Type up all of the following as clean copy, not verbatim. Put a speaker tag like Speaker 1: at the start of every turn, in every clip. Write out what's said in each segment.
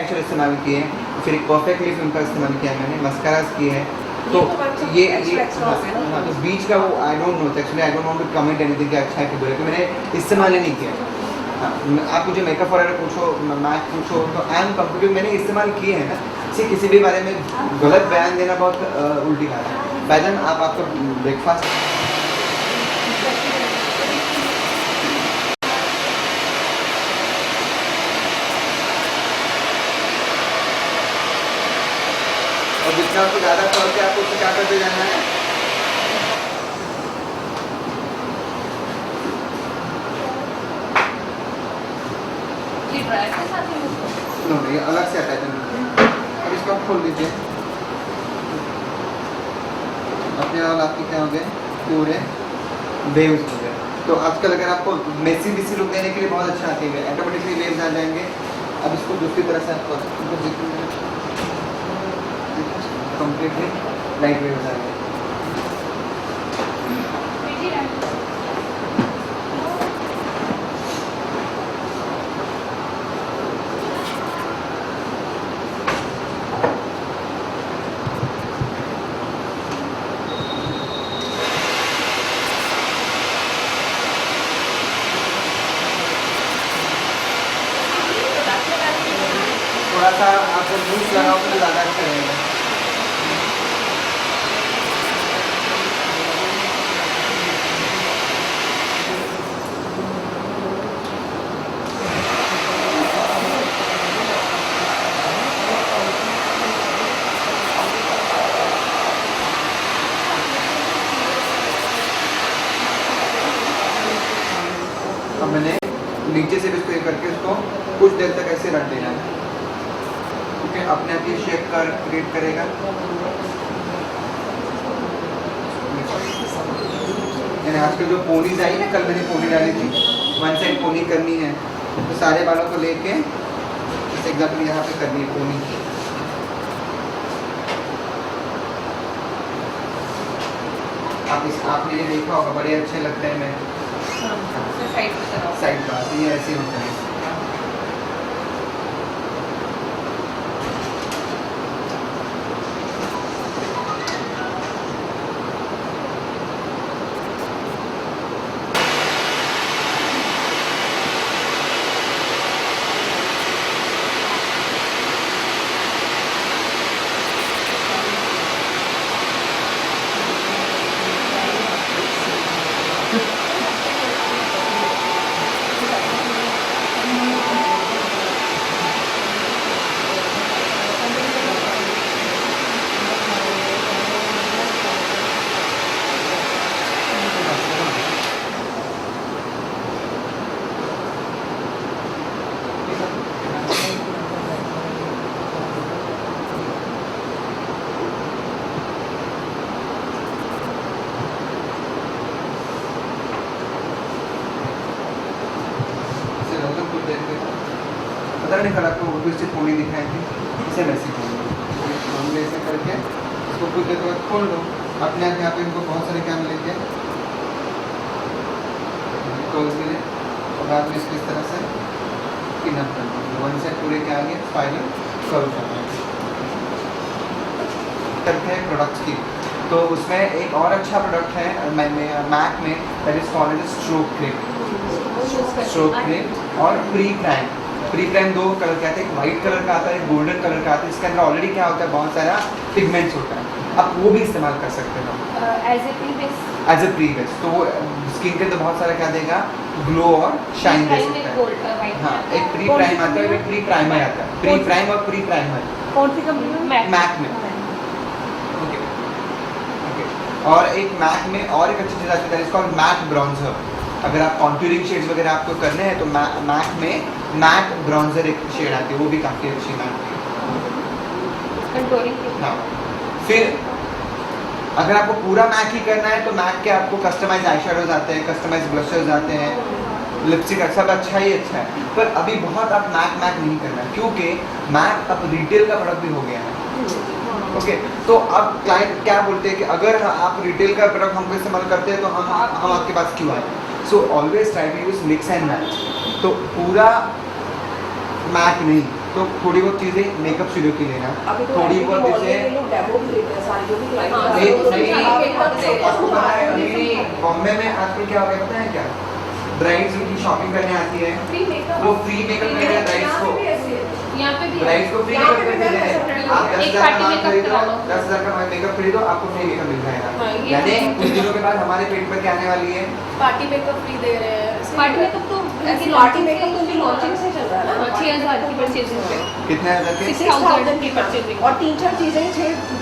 Speaker 1: Eyeshadow इस्तेमाल किए हैं, फिर एक परफेक्ट लिप उनका इस्तेमाल किया है मैंने, मस्कारास किए हैं। तो ये हाँ, तो बीच का वो I don't know actually, I don't want to comment anything कि अच्छा है कि बुरा है, कि मैंने इस्तेमाल ही नहीं किया। हाँ, आप मुझे मेकअप वगैरह पूछो, मैक पूछो, तो आई एम कंप्लीटली मैंने इस्तेमाल किए हैं ना। किसी भी बारे में गलत बयान देना बहुत उल्टी बात है। बैदन आप आपका ब्रेकफास्ट और जितना आपको ज़्यादा करके आपको उससे क्या करते जाना है, नो नहीं अलग से आता है। अब इसको आप खोल लीजिए, अपने आप आपके क्या हो गए पूरे वेव्स हो गए। तो आजकल अगर आपको मेसी बीसी लुक देने के लिए बहुत अच्छा आती है, ऑटोमेटिकली वेव्स आ जाएंगे। अब इसको दूसरी तरह से आपको कंप्लीटली लाइट वेव्स आ गए। थोड़ा सा आपको लूज लगाओ तो ज़्यादा अच्छा रहेगा। अब मैंने नीचे से भी इसको ये करके इसको कुछ देर तक ऐसे रख देना है, ठीक है। अपने आप ये शेप का क्रिएट करेगा। यानी आजकल जो पोनीज आई ना, कल मैंने पोनी डाली थी, वन साइड पोनी करनी है तो सारे बालों को लेके इस एग्जाम्पल यहाँ पे करनी है पोनी। आपने ये देखा होगा, बड़े अच्छे लगते हैं। मैं साइड का ये ऐसे होता है। पता नहीं कल आपको उर्दू से पोनी दिखाई थी, इसे वैसे खोल ऐसे करके इसको कुछ देर बाद खोल दो। अपने आप यहाँ पे इनको बहुत सारे कैम लेके खोल के लिए और बाद में इसको इस तरह से पिन अप कर दो। वन साइड पूरे के आगे फाइनल कर करते हैं प्रोडक्ट्स की। तो उसमें एक और अच्छा प्रोडक्ट है मैक में, that is called strobe cream और प्री प्राइम। दो कलर के आते हैं, एक वाइट कलर का आता है, एक गोल्डन कलर का आता है। इसके अंदर ऑलरेडी क्या होता है, बहुत सारा पिगमेंट्स होता है, आप वो भी इस्तेमाल कर सकते हो एज ए प्री बेस। तो वो स्किन के अंदर बहुत सारा क्या देगा, ग्लो और शाइन दे सकता है। हाँ, एक प्री प्राइम आता है, एक प्री प्राइमर आता है। प्री प्राइम और प्री प्राइमर
Speaker 2: कौन सी कंपनी में?
Speaker 1: मैक में। ओके, और एक मैक में और एक अच्छी चीज़ आती है, इसका मैट ब्रॉन्जर। अगर आप कॉन्टूरिंग शेड्स वगैरह आपको करने हैं तो मैक में मैट ब्रॉन्जर एक शेड आती है, वो भी काफ़ी अच्छी मैक
Speaker 2: कंटूरिंग।
Speaker 1: हाँ, फिर अगर आपको पूरा मैक ही करना है तो मैक के आपको कस्टमाइज आई शेडोज आते हैं, कस्टमाइज ब्लशर्स आते हैं, लिपस्टिक सब अच्छा ही अच्छा है। पर अभी बहुत आप मैक नहीं करना, क्योंकि मैक अब रिटेल का प्रोडक्ट भी हो गया है। ओके, तो अब क्लाइंट क्या बोलते हैं कि अगर आप रिटेल का प्रोडक्ट हमको इस्तेमाल करते हैं तो हम आपके पास क्यों आए। So always try to use mix and match. तो पूरा मैक नहीं, तो थोड़ी बहुत चीज़ें मेकअप स्टूडियो की लेना, थोड़ी बहुत चीज़ें बॉम्बे में आजकल क्या हो गया पता है क्या, ब्राइड्स की शॉपिंग करने आती है, वो फ्री मेकअप कर रहे हैं ब्राइड्स को, ब्राइड्स को फ्री मेकअप करके दे रहे हैं। आप 10,000 का खरीदो, 10,000 का मेकअप खरीदो, आपको फ्री मेकअप मिल जाएगा। यानी कुछ दिनों के बाद हमारे पेट पर क्या आने वाली है,
Speaker 2: पार्टी मेकअप फ्री दे रहे हैं।
Speaker 3: पार्टी मेकअप तो
Speaker 2: पार्टी मेकअप तो उनकी लॉन्चिंग से चल रहा है ना,
Speaker 3: 6,000 की परचेजिंग पे,
Speaker 1: कितने हजार के,
Speaker 3: 6,000 की परचेजिंग
Speaker 2: और 3-4 चीजें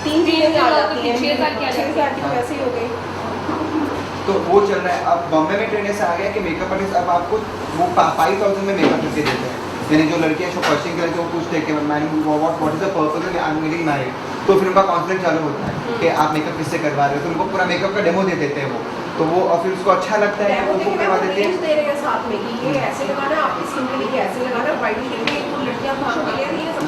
Speaker 2: 3 चीजें आ जाती हैं,
Speaker 3: 6,000 की आ जाती है।
Speaker 2: 6,000 की तो वैसे ही हो गई।
Speaker 1: तो वो चल रहा है। अब बॉम्बे में ट्रेंड ऐसा आ गया कि मेकअप आर्टिस्ट अब आपको वो 5,000 में मेकअप करके देते हैं। यानी जो लड़कियां शो पर्सिंग करें तो वो पूछते हैं कि madam what is the purpose of I am getting married, तो फिर उनका कॉन्फ्लिक्ट चालू होता है कि आप मेकअप किससे करवा रहे हो, तो उनको पूरा मेकअप का डेमो दे देते हैं वो, तो वो और फिर उसको अच्छा लगता है वो उनको करवा देते हैं।
Speaker 2: दे रहे हैं साथ में कि ये ऐसे लगाना है, आपकी स्किन के लिए ऐसे लगाना है, ब्राइडल के लिए तो लड़कियां पुरुषों के लिए नहीं है, सब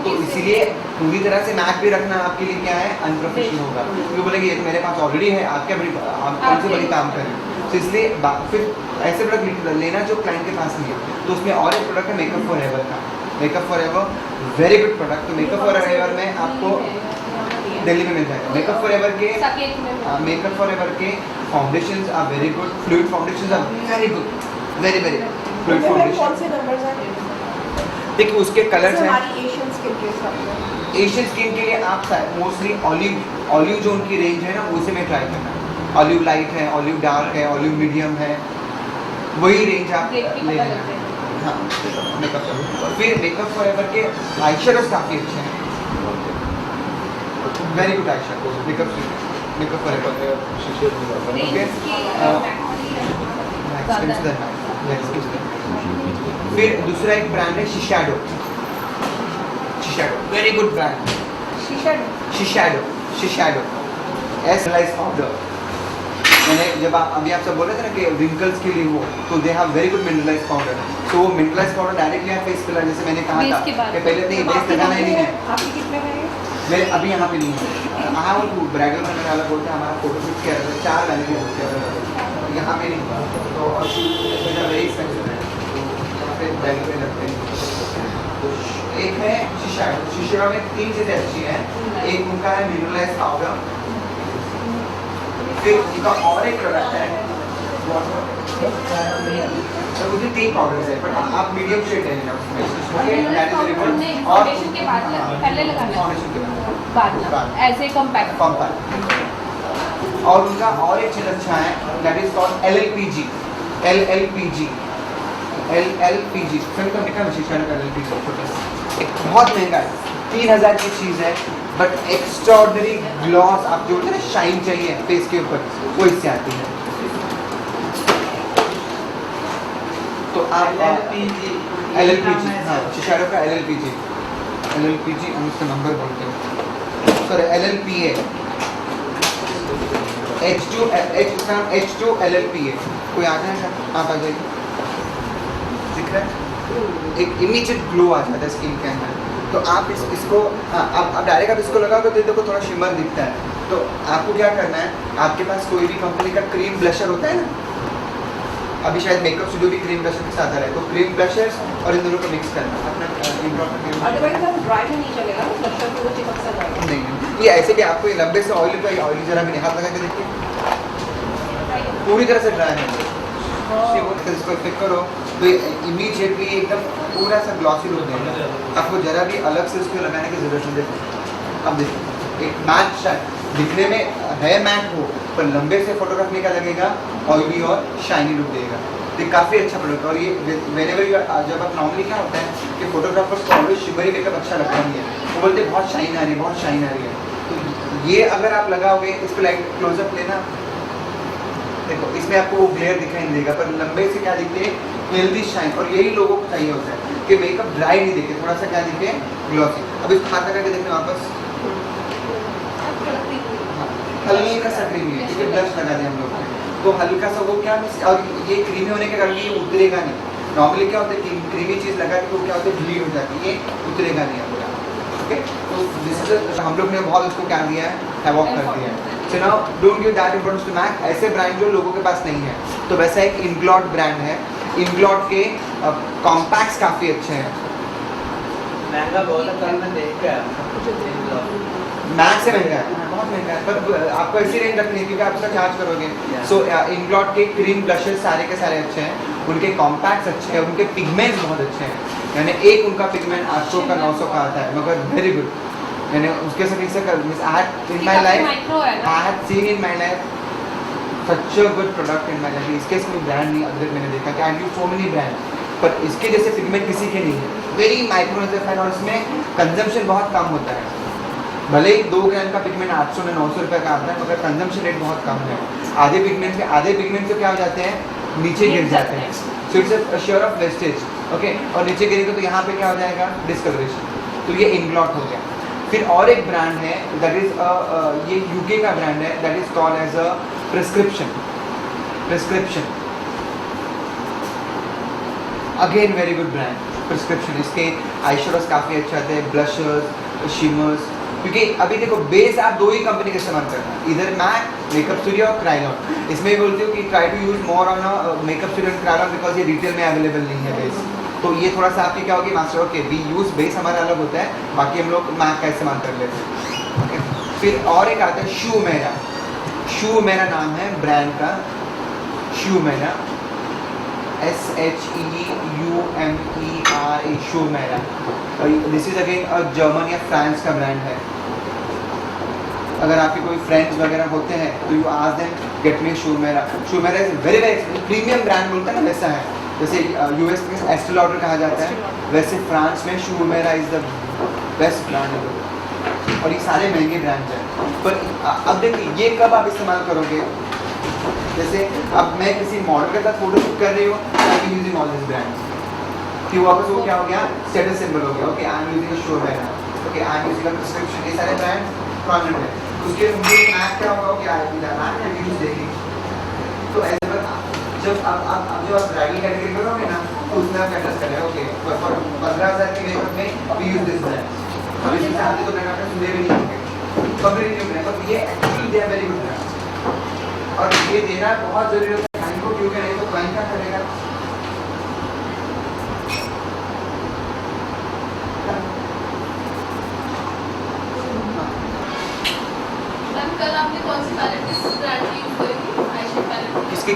Speaker 1: तो इसीलिए पूरी तरह से मैच भी रखना आपके लिए क्या है, अनप्रोफेशनल होगा, क्योंकि बोलेंगे ये तो मेरे पास ऑलरेडी है, आप क्या बड़ी आप कौन सी बड़ी काम करें। तो इसलिए फिर ऐसे प्रोडक्ट लेना जो क्लाइंट के पास नहीं है। तो उसमें और एक प्रोडक्ट है मेकअप फॉर एवर का, Makeup For Ever very good product. तो मेकअप फॉर एवर में आपको दिल्ली में मिल जाएगा। मेकअप फॉर एवर के foundations are very good, fluid foundations are very good, very very fluid
Speaker 2: कौन
Speaker 1: फाउंडेशन।
Speaker 2: से नंबर्स हैं?
Speaker 1: देखिए उसके कलर्स हैं,
Speaker 2: हमारी एशियन स्किन के हिसाब से,
Speaker 1: एशियन स्किन के लिए आप मोस्टली ऑलिव जो उनकी रेंज है ना उसे में ट्राई करना। ऑलिव लाइट है, ऑलिव डार्क है, ऑलिव मीडियम है, वही रेंज आप ले लेना। हाँ मेकअप और फिर मेकअप फॉर एवर के आई शेडोज काफ़ी अच्छे हैं, very good eye shadow makeup For ever. फिर दूसरा एक ब्रांड है शिशैडो, वेरी गुड ब्रांड। शिशैडो एसलाइज पाउडर, मैंने जब अभी आप सब बोल रहे थे ना कि रिंकल्स के लिए वो, तो they have very good mineralise powder. So वो मिनरलाइज पाउडर डायरेक्टली आप फेस पे लगा, जैसे मैंने कहा था कि पहले नहीं बेस लगाना ही नहीं है।
Speaker 2: आपकी कितने में है?
Speaker 1: मेरे अभी यहाँ पे नहीं है, हाँ वो ब्राइडल करने वाला बोलते हैं हमारा फोटो शूट किया था, 4 वैल्यू होते हैं, यहाँ पे नहीं, तो वेरी एक्सपेंसिव है, यहाँ पे ब्राइडल में लगते हैं। एक है शिशैडो में 3 चीज़ें अच्छी हैं, एक उनका है मिनरलाइज पाउडर, फिर उनका और एक प्रोडक्ट है तो मुझे 3 पाउडर्स है, बट आप मीडियम शेड ले लेना उसमें, okay that is very good. और
Speaker 3: फाउंडेशन के बाद पहले लगाना है,
Speaker 1: फाउंडेशन के बाद
Speaker 3: बाद ऐसे कॉम्पैक्ट।
Speaker 1: और उनका और एक चीज़ अच्छा है दैट इज कॉल्ड LLPG फिर तो निकल शिशैडो का LLPG एक बहुत महंगा है, 3,000 की चीज़ है, बट एक्स्ट्राऑर्डिनरी ग्लॉस आप जो होते हैं ना शाइन चाहिए फेस के ऊपर, वो इससे आती है। तो आप LLPG हाँ शिशैडो का LLPG हम उसका नंबर बोलते हैं, सॉरी LLPA H2 LLPA। कोई आ जाएगा, आप आ जाइए, दिख रहा है एक इमीडिएट ग्लो आ जाता है स्किन के अंदर। तो आप इसको आप डायरेक्ट आप इसको लगाओगे तो देखो थोड़ा शिमर दिखता है। तो आपको क्या करना है, आपके पास कोई भी कंपनी का क्रीम ब्लशर होता है ना, अभी शायद मेकअप स्टूडियो भी क्रीम ब्लशर के साथ आ रहा है, तो क्रीम ब्लशर्स और इन दोनों को मिक्स करना अपना
Speaker 2: अदरवाइज आप ड्राई में नहीं चलेगा ना, ब्लशर तो वो चिपक सा जाएगा।
Speaker 1: नहीं ये ऐसे भी आपको ये लंबे से ऑयली जरा भी नहीं, हाथ लगा के देखिए पूरी तरह से ड्राई है, इसको पिक करो तो इमीडिएटली एकदम पूरा सा ग्लॉसी लुक देगा, आपको जरा भी अलग से उसको लगाने की जरूरत नहीं है। अब देखो एक मैट दिखने में है मैट हो, पर लंबे से फोटोग्राफ में क्या लगेगा, ऑयली और शाइनी लुक देगा। तो काफ़ी अच्छा प्रोडक्ट। और ये वेनेवर जब आप नॉर्मली क्या होता है कि फोटोग्राफर्स को ऑलवेज शिमरी मेकअप अच्छा लगता नहीं है, वो बोलते बहुत शाइन आ रही है, बहुत शाइन आ रही है। तो ये अगर आप लगाओगे, इस पर लाइट क्लोजअप लेना, देखो इसमें आपको वो ग्लेयर दिखाई नहीं देगा, पर लंबे से क्या दिखते हैं, हेल्दी शाइन। और यही लोगों को चाहिए होता है कि मेकअप ड्राई नहीं दिखे, थोड़ा सा क्या दिखे, ग्लॉसी। अब इस हाथ लगा के देखते वापस, हल्का सा क्रीमी है क्योंकि ब्लश लगा दिया हम लोग ने, तो हल्का सा वो क्या, और ये क्रीमी होने के कारण ये उतरेगा नहीं। नॉर्मली क्या होता है कि क्रीमी चीज़ लगा के तो क्या होता है, ब्लीड हो जाती है, ये उतरेगा नहीं आपका। ओके, तो दिस इज हम लोग ने बहुत उसको क्या दिया है, हैवॉक कर दिया है। So now don't give that importance to MAC. ऐसे ब्रांड जो लोगों के पास नहीं है, तो वैसा एक इंग्लॉट ब्रांड है, इंग्लॉट के कॉम्पैक्ट्स काफ़ी अच्छे हैं,
Speaker 4: महंगा बहुत है, कल मैं देख के आया
Speaker 1: मैक्स से महंगा है, बहुत महंगा है, पर आपको ऐसी रेंज रखनी है क्योंकि आप उसका चार्ज करोगे। सो इंग्लॉट के क्रीम ब्लशेस सारे के सारे अच्छे हैं, उनके कॉम्पैक्ट्स अच्छे हैं, उनके पिगमेंट्स बहुत अच्छे हैं। यानी एक उनका पिगमेंट 800 का 900 का आता है, मगर वेरी गुड। मैंने उसके से इन माई लाइफ
Speaker 3: माइक्रो है ना,
Speaker 1: I have seen in my life such a good product in my life. इसके कोई ब्रांड नहीं अदर मैंने देखा कि आई यूज सो मेनी ब्रांड, पर इसके जैसे पिगमेंट किसी के नहीं है। वेरी माइक्रो है और इसमें कंजम्पशन बहुत कम होता है। भले ही 2 ग्राम का पिगमेंट 800 में 900 रुपये का आता है, मगर कंजम्पशन रेट बहुत कम है। आधे पिगमेंट तो क्या हो जाते हैं, नीचे गिर जाते हैं। So it's a sure of wastage, okay. और नीचे गिरेगा तो यहाँ पे क्या हो जाएगा, डिस्कलरेशन। तो ये इंग्लॉट हो गया। फिर और एक ब्रांड है दैट इज ये यूके का ब्रांड है, that is called as a prescription again very good brand prescription. इसके आई शेडोज काफ़ी अच्छे आते हैं, ब्लशर्स, शिमर्स। क्योंकि अभी देखो बेस आप 2 ही कंपनी का इस्तेमाल करना है, इधर मैक, मेकअप स्टूडियो और क्राइलॉन। इसमें भी बोलती हूँ कि try to use more on makeup studio and Kryolan because ये रिटेल में अवेलेबल नहीं है बेस। तो ये थोड़ा सा आपकी क्या होगी master, okay we use base हमारा अलग होता है, बाकी हम लोग मैक का इस्तेमाल कर लेते हैं, ओके। फिर और एक आता है शू मेरा, शू मेरा नाम है ब्रांड का, शू मेरा SHEUMERA, Shu Uemura. This is again a German या फ्रांस का ब्रांड है। अगर आपके कोई फ्रेंड्स वगैरह होते हैं तो you ask them get me Shu Uemura. Shu Uemura is very very premium brand बोलते हैं ना, वैसा है। जैसे यूएस में एस्टे लॉडर कहा जाता है, वैसे फ्रांस में शू Uemura is the best brand. और ये सारे महंगे ब्रांड्स हैं। पर अब देखिए ये कब आप इस्तेमाल करोगे, जैसे अब मैं किसी मॉडल के साथ फोटो शूट कर रही हूँ, आई am using all this brands, कि वापस वो क्या हो गया, स्टेटस सिंबल हो गया, okay I am using a Shu Uemura, okay I am using a prescription. ये सारे ब्रांड प्रोमिनेंट है। उसके मुझे मैक क्या होगा, okay I Mac use daily. तो ऐसे पर जब आप जब आप ब्राइडल कैटेगरी करोगे ना, तो उसमें आप एड्रेस करें, ओके फॉर 15,000 के मेकअप में वी यूज दिस ब्रांड। अब इससे आगे तो ब्रांड आपने सुने भी नहीं होंगे, कभी नहीं होंगे, पर ये actually they are very good brand. और ये देना बहुत जरूरी होता है क्लाइंट को, क्योंकि नहीं तो क्लाइंट क्या करेगा।
Speaker 3: कल आपने कौन सी पैलेट किस ब्रांड की यूज करी थी? आईशेड पैलेट।
Speaker 1: किसकी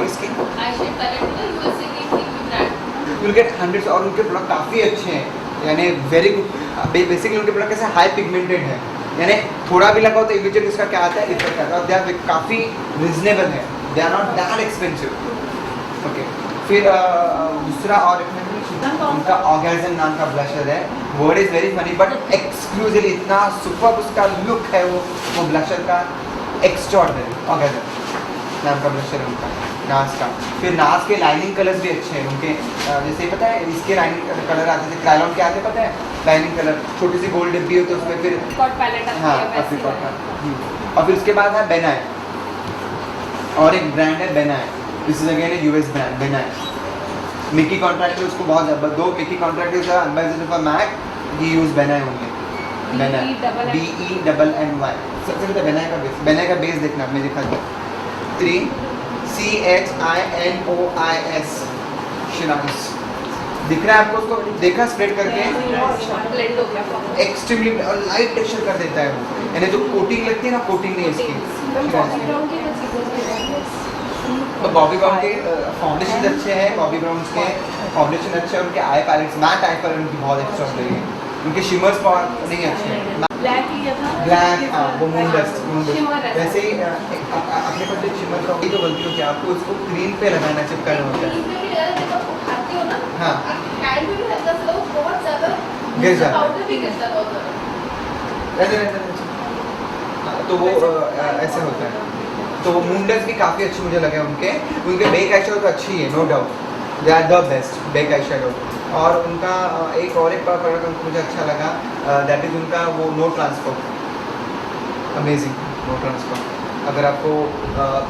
Speaker 3: आईशेड पैलेट ना यूएसए की premium brand.
Speaker 1: You will get hundreds, और उनके प्रोडक्ट काफ़ी अच्छे हैं, यानी वेरी गुड। बेसिकली उनके प्रोडक्ट कैसे हाई पिगमेंटेड है, यानी थोड़ा भी लगाओ तो इमीडिएट इसका क्या आता है, इफेक्ट आता है। और दे आर काफ़ी रिजनेबल है, they are not that expensive, okay. फिर दूसरा और उनका ऑर्गेजम नाम का ब्लशर है। Word is very funny but exclusive, इतना सुपर उसका लुक है वो ब्लशर का, एक्स्ट्राऑर्डिनरी। ऑर्गेजम नाम का ब्लशर है उनका, नाज का। फिर नाज के लाइनिंग कलर्स भी अच्छे हैं उनके, जैसे पता है इसके लाइनिंग कलर आते थे, क्राइलॉन के आते पता है लाइनिंग कलर, छोटी सी गोल्ड डिब्बी होती है उसमें, फिर
Speaker 3: कॉट पैलेट आती
Speaker 1: हाँ
Speaker 3: है वैसे ही।
Speaker 1: और फिर उसके बाद है बेनाय, और एक ब्रांड है Ben Nye, this is again a US brand Ben Nye. Mickey Contractor उसको बहुत ज़्यादा, दो Mickey Contractors are ambassador for Mac, he use Ben Nye only, Ben Nye BENNY। सबसे पहले बेनाय का बेस देखना, मैं दिखा दूँ 3CHINOIS शिनाइस दिख रहा है आपको, उसको देखा स्प्रेड करके
Speaker 3: ब्लेंड हो गया प्रॉपर।
Speaker 1: एक्सट्रीमली लाइट टेक्सचर कर देता है वो, यानी जो कोटिंग लगती है ना, कोटिंग नहीं इसकी। तो बॉबी ब्राउन के फाउंडेशन अच्छे हैं, बॉबी ब्राउन के फाउंडेशन अच्छे हैं, उनके आई पैलेट्स मैट आई पैलेट उनकी बहुत एक्स्ट्राऑर्डिनरी है, उनके शिमर्स बहुत नहीं अच्छे हैं।
Speaker 3: ब्लैक लिया था
Speaker 1: ब्लैक, हाँ वो मून डस्ट
Speaker 3: Shimmer है।
Speaker 1: वैसे ही अपने पास एक शिमर का तो गलती होती है, आपको इसको क्रीम पे लगाना चिपकाना होता है,
Speaker 3: क्रीम पे भी अगर जब आप उठाते हो ना,
Speaker 1: हाँ
Speaker 3: हैंड में भी हल्का सा वो बहुत ज्यादा
Speaker 1: गिर जाता है।
Speaker 3: पाउडर भी गिरता है बहुत ज्यादा।
Speaker 1: हाँ, तो वो ऐसे होता है। तो वो मून डस्ट भी काफ़ी अच्छे मुझे लगे उनके बेक आई शैडो तो अच्छी है, no doubt, they are the best bake eye shadow. और उनका एक प्रोडक्ट उनको मुझे अच्छा लगा, दैट इज़ उनका वो no transfer, amazing no transfer. अगर आपको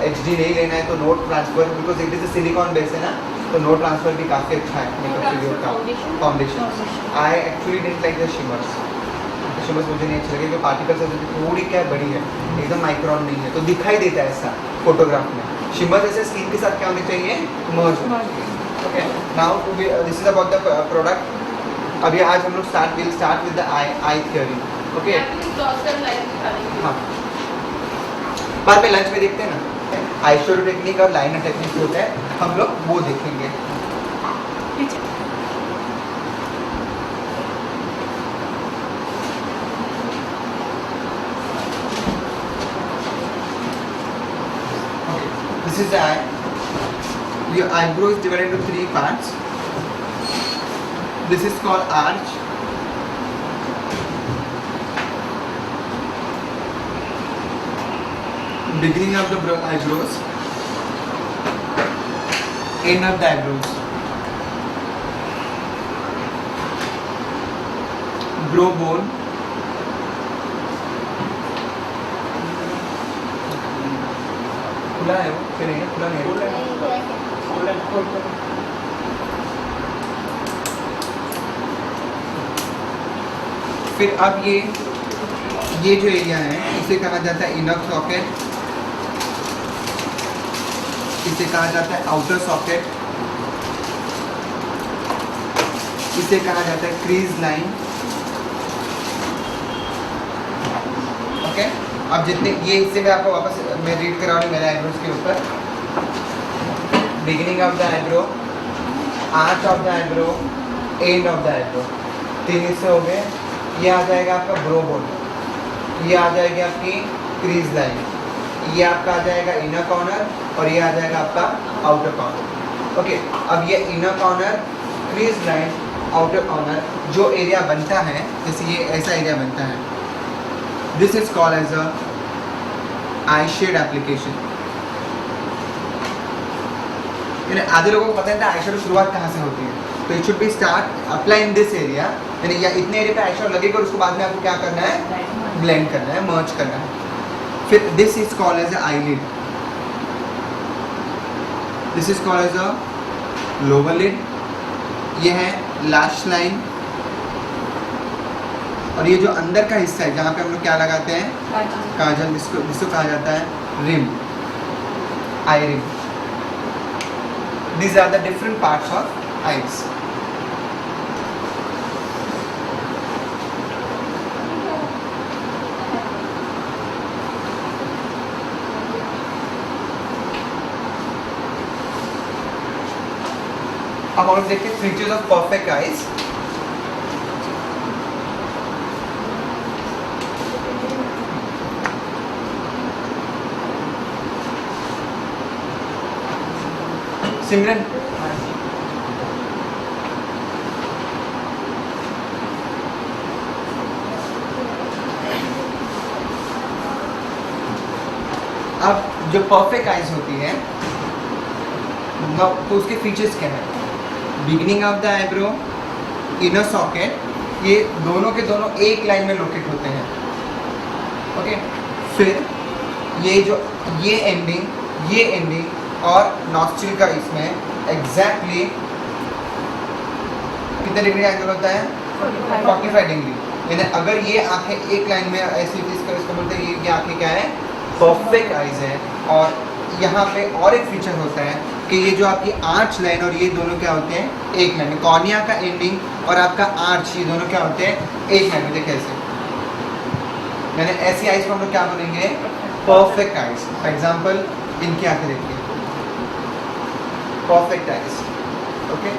Speaker 1: HD नहीं लेना है तो no transfer, because it is silicone base है ना, तो नो ट्रांसफर भी काफ़ी अच्छा है मेकअप स्टूडियो का foundation. I actually didn't like the shimmers, shimmers मुझे नहीं अच्छे लगे, क्योंकि पार्टिकल्स थोड़ी क्या बड़ी है, एकदम माइक्रोन नहीं है, तो दिखाई देता है ऐसा फोटोग्राफ में। शिमर जैसे स्किन के साथ क्या होनी चाहिए, मर्ज होना चाहिए। Okay, now this is about the product. अभी आज हम लोग start with the I theory. Okay, हाँ, बाद में लंच में देखते हैं ना आई शैडो टेक्निक और लाइनर टेक्निक होता है, हम लोग वो देखेंगे। This is the eye. Your eyebrow is divided into 3 parts. This is called arch. Beginning of the eyebrows, end of the eyebrows. Brow bone. खुला है वो, फिर नहीं है, खुला नहीं है। फिर अब ये जो एरिया है इसे कहा जाता है इनर सॉकेट, इसे कहा जाता है आउटर सॉकेट, इसे कहा जाता है क्रीज लाइन। ओके, अब जितने ये इससे मैं आपको वापस मैं रीड करा रहा हूँ मेरे आईब्रोज के ऊपर। Beginning of the eyebrow, arch of the eyebrow, end of the eyebrow, 3 हिस्से हो गए। ये आ जाएगा आपका ब्रो बोन, ये आ जाएगी आपकी क्रीज लाइन, ये आपका आ जाएगा इनर कॉर्नर और ये आ जाएगा आपका आउटर कॉर्नर। ओके, अब ये inner corner, crease line, outer corner जो एरिया बनता है, जैसे ये ऐसा एरिया बनता है, this is called as a eye shade application. आधे लोगों को पता है आई शेडो शुरुआत कहाँ से होती है, तो it should be start apply in this area, यानी या इतने एरिया पे आई शेडो लगेगा और उसको बाद में आपको क्या करना है, ब्लेंड करना है, मर्ज करना है। फिर this is called as a eyelid, this is called as a lower lid, ये है लैश लाइन, और ये जो अंदर का हिस्सा है जहाँ पे हम लोग क्या लगाते हैं, काजल, जिसको कहा जाता है rim, eye rim. These are the different parts of eyes. अब हम लोग देखते हैं फीचर्स ऑफ परफेक्ट आईज। सिमरन, अब जो परफेक्ट आइज होती है तो उसके फीचर्स क्या है, beginning of the eyebrow, inner socket, ये दोनों के दोनों एक लाइन में लोकेट होते हैं। ओके, फिर ये एंडिंग और नॉस्ट्रिल का इसमें एग्जैक्टली कितने डिग्री एंगल होता है, 45 डिग्री। यानी अगर ये आंखें एक लाइन में ऐसी चीज कर, इसको बोलते हैं ये आंखें क्या है, परफेक्ट आइज है। और यहाँ पे और एक फीचर होता है कि ये जो आपकी आर्च लाइन और ये दोनों क्या होते हैं, एक लाइन में। कॉर्निया का एंडिंग और आपका आर्च, ये दोनों क्या होते हैं, एक लाइन में। देखिए ऐसे, यानी ऐसी आइज को हम लोग क्या बोलेंगे, परफेक्ट आइज। फॉर एग्जाम्पल इनकी आंखें देखिए, परफेक्ट आइज। ओके,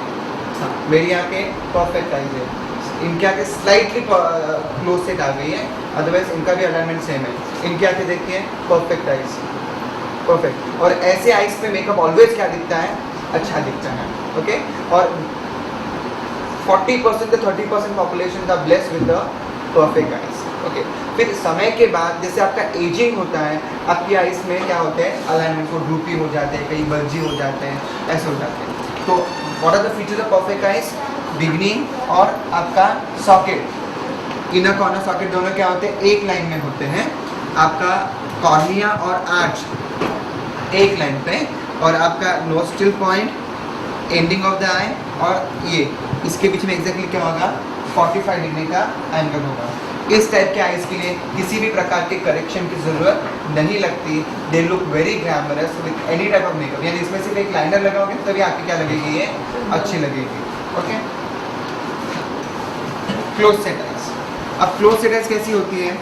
Speaker 1: मेरी आंखें परफेक्ट आइज है, इनकी आंखें स्लाइटली क्लोज सेट आ गई है, अदरवाइज इनका भी अलाइनमेंट सेम है। इनकी आंखें देखिए, परफेक्ट आइज, परफेक्ट। और ऐसे आइज पे मेकअप ऑलवेज क्या दिखता है, अच्छा दिखता है। ओके, और 40% to 30% पॉपुलेशन का blessed with the perfect eyes. Okay, फिर समय के बाद जैसे आपका एजिंग होता है, आपकी आइज में क्या होते हैं, अलाइनमेंट को ड्रूपी हो जाते हैं, कई बल्जी हो जाते हैं, ऐसे हो जाते हैं। तो what are the features of perfect eyes, beginning और आपका सॉकेट, इनर कॉर्नर सॉकेट दोनों क्या होते हैं, एक लाइन में होते हैं। आपका कॉर्निया और आर्च एक लाइन पे, और आपका nostril point, ending of the eye, और ये इसके बीच में एग्जैक्टली क्या होगा, 45 डिग्री का एंगल होगा। इस टाइप के आइज के लिए किसी भी प्रकार के करेक्शन की ज़रूरत नहीं लगती। They look very glamorous with any type of makeup. यानी इसमें सिर्फ एक लाइनर लगाओगे तभी आपकी क्या लगेगी, ये अच्छी लगेगी। Okay, close set eyes. अब क्लोज सेट आइज कैसी होती है?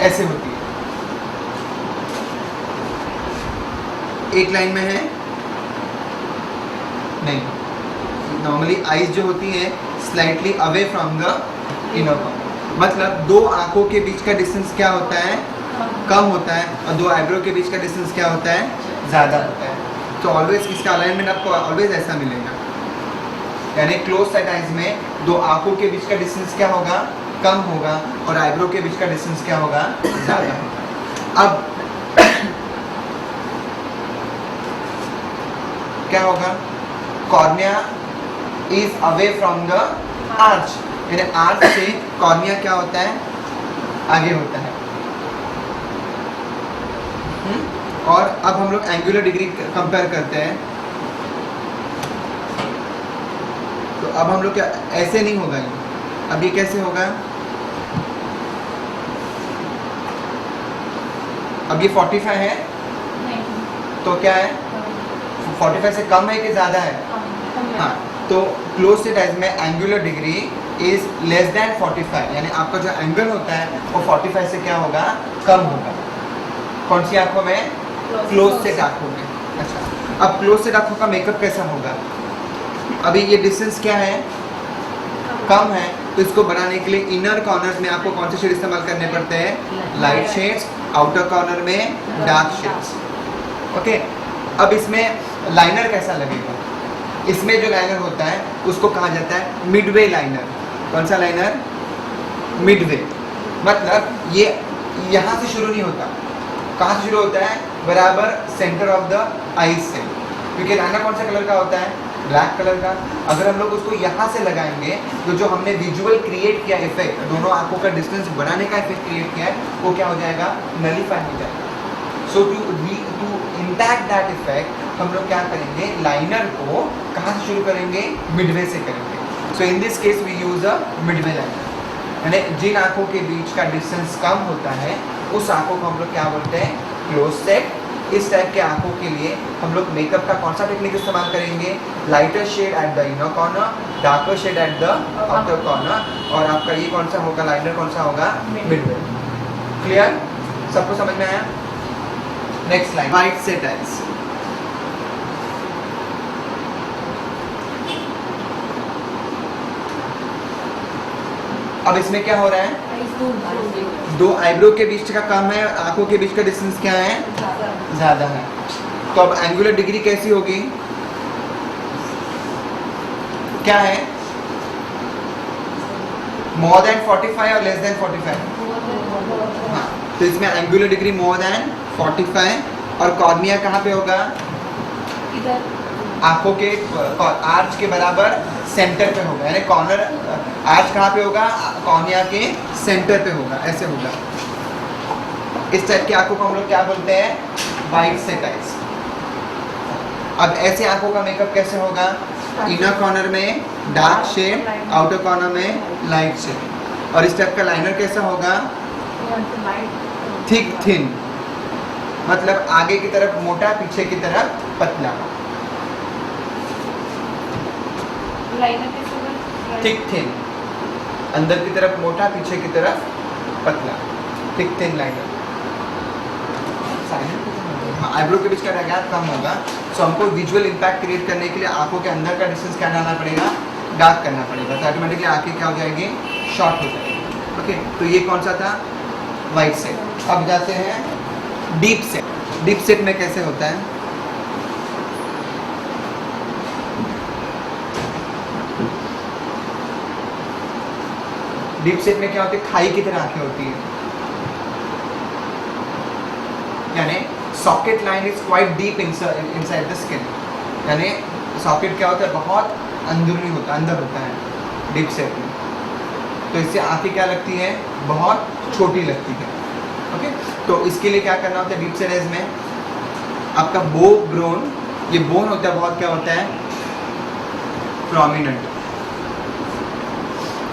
Speaker 1: ऐसे होती है, एक लाइन में है नहीं, नॉर्मली आईज जो होती है slightly away from the inner corner, मतलब दो आंखों के बीच का डिस्टेंस क्या होता है? कम होता है, और दो आईब्रो के बीच का डिस्टेंस क्या होता है? ज़्यादा होता है। तो ऑलवेज इसका अलाइनमेंट आपको ऑलवेज ऐसा मिलेगा, यानी क्लोज सेट आइज में दो आंखों के बीच का डिस्टेंस क्या होगा? कम होगा, और आईब्रो के बीच का डिस्टेंस क्या होगा? ज़्यादा होगा। अब क्या होगा? Cornea is away from the arch, यानी आर्च से कॉर्निया क्या होता है? आगे होता है। और अब हम लोग एंगुलर डिग्री कंपेयर करते हैं, तो अब हम लोग क्या, ऐसे नहीं होगा ये, अब ये कैसे होगा? अब ये 45 है, तो क्या है? 45 से कम है कि ज़्यादा है? हाँ, तो क्लोज सेट आइज में angular degree is less than 45, यानी आपका जो एंगल होता है वो 45 से क्या होगा? कम होगा। कौन सी आंखों में? क्लोज सेट आंखों में। अच्छा, अब क्लोज सेट आंखों का मेकअप कैसा होगा? अभी ये डिस्टेंस क्या है? कम है, तो इसको बनाने के लिए इनर कॉर्नर्स में आपको कौन से शेड इस्तेमाल करने पड़ते हैं? लाइट शेड्स, आउटर कॉर्नर में डार्क शेड्स। ओके, अब इसमें लाइनर कैसा लगेगा? इसमें जो लाइनर होता है उसको कहा जाता है मिडवे लाइनर। कौन सा लाइनर? मिडवे, मतलब ये यहाँ से शुरू नहीं होता, कहाँ से शुरू होता है? बराबर सेंटर ऑफ द आईज से, क्योंकि लाइनर कौन सा कलर का होता है? ब्लैक कलर का। अगर हम लोग उसको यहाँ से लगाएंगे तो जो हमने विजुअल क्रिएट किया इफेक्ट, दोनों आंखों का डिस्टेंस बढ़ाने का इफेक्ट क्रिएट किया है, वो क्या हो जाएगा? नलीफाई हो जाएगा। सो टू इंटैक्ट दैट इफेक्ट हम लोग क्या करेंगे? लाइनर को कहाँ से शुरू करेंगे? मिडवे से करेंगे। So in this case we use a midway liner, यानी जिन आंखों के बीच का डिस्टेंस कम होता है उस आंखों को हम लोग क्या बोलते हैं? Close set. इस टाइप के आंखों के लिए हम लोग मेकअप का कौन सा टेक्निक इस्तेमाल करेंगे? Lighter shade at the inner corner, darker shade at the outer corner, और आपका ये कौन सा होगा? लाइनर कौन सा होगा? मिडवे। क्लियर? सबको समझ में आया? Next line, white set eyes. अब इसमें क्या हो रहा है? दो आईब्रो के बीच का कम है, आंखों के बीच का डिस्टेंस क्या है? ज़्यादा है। तो अब एंगुलर डिग्री कैसी होगी? क्या है? मोर देन 45 और लेस देन 45? हाँ, तो इसमें एंगुलर डिग्री मोर देन 45, और कॉर्निया कहाँ पे होगा? आंखों के आर्च के बराबर सेंटर पे होगा, यानी कॉर्नर आर्च कहाँ पे होगा? कॉर्निया के सेंटर पे होगा, ऐसे होगा। इस टाइप की आंखों को हम लोग क्या बोलते हैं? White set eyes. अब ऐसे आंखों का मेकअप कैसे होगा? इनर कॉर्नर में डार्क शेड, आउटर कॉर्नर में लाइट शेड। और इस टाइप का लाइनर कैसा होगा? थिक थिन, मतलब आगे की तरफ मोटा, पीछे की तरफ पतला। थिक थिन, अंदर की तरफ मोटा, पीछे की तरफ पतला, थिक थिन लाइनर। आईब्रो के बीच का गैप कम होगा, सो हमको विजुअल इम्पैक्ट क्रिएट करने के लिए आंखों के अंदर का डिस्टेंस क्या डालना पड़ेगा? डार्क करना पड़ेगा, तो ऑटोमेटिकली आंखें क्या हो जाएगी? शॉर्ट हो जाएगी। ओके, तो ये कौन सा था? White set. अब जाते हैं डीप सेट। डीप सेट में कैसे होता है? डीप सेट में क्या होती है? खाई की तरह आंखें होती है, यानी socket line is quite deep inside the skin, यानी सॉकेट क्या होता है? बहुत अंदरूनी होता है, अंदर होता है डीप सेट में। तो इससे आंखें क्या लगती है? बहुत छोटी लगती है। ओके, तो इसके लिए क्या करना होता है? डीप सेट में आपका बो ब्रोन, ये बोन होता है बहुत क्या होता है? प्रोमिनेंट।